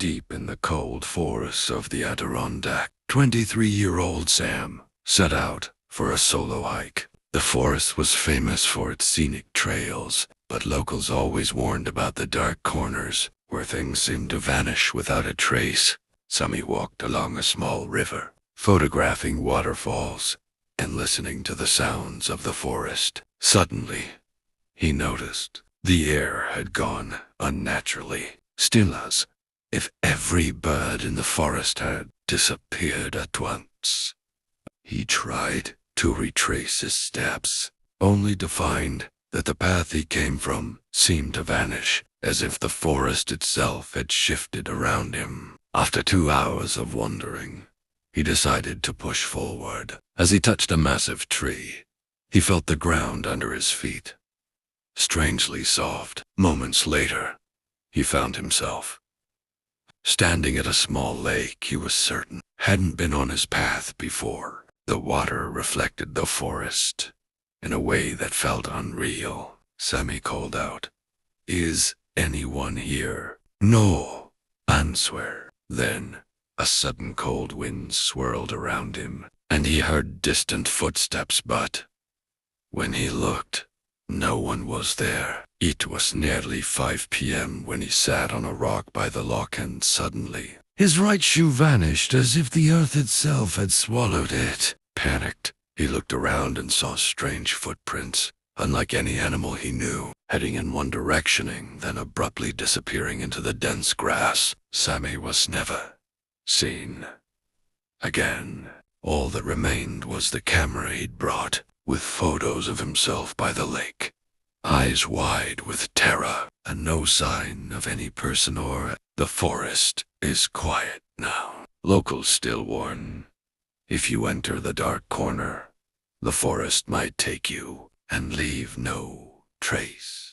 deep in the cold forests of the Adirondacks, 23-year-old Sam set out for a solo hike. The forest was famous for its scenic trails, but locals always warned about the dark corners where things seemed to vanish without a trace. Sammy walked along a small river, photographing waterfalls and listening to the sounds of the forest. Suddenly, he noticed the air had gone unnaturally still, as if every bird in the forest had disappeared at once. He tried to retrace his steps, only to find that the path he came from seemed to vanish, as if the forest itself had shifted around him. After 2 hours of wandering, he decided to push forward. As he touched a massive tree, he felt the ground under his feet strangely soft. Moments later, he found himself standing at a small lake he was certain hadn't been on his path before. The water reflected the forest in a way that felt unreal. Sammy called out, "Is anyone here?" "No answer." Then a sudden cold wind swirled around him, and he heard distant footsteps, but when he looked, no one was there. It was nearly 5 p.m. when he sat on a rock by the loch, and suddenly his right shoe vanished as if the earth itself had swallowed it. Panicked, he looked around and saw strange footprints, unlike any animal he knew, heading in one direction and then abruptly disappearing into the dense grass. Sammy was never seen again. All that remained was the camera he'd brought, with photos of himself by the lake, eyes wide with terror, and no sign of any person or the forest is quiet now. Locals still warn, if you enter the dark corner, the forest might take you and leave no trace.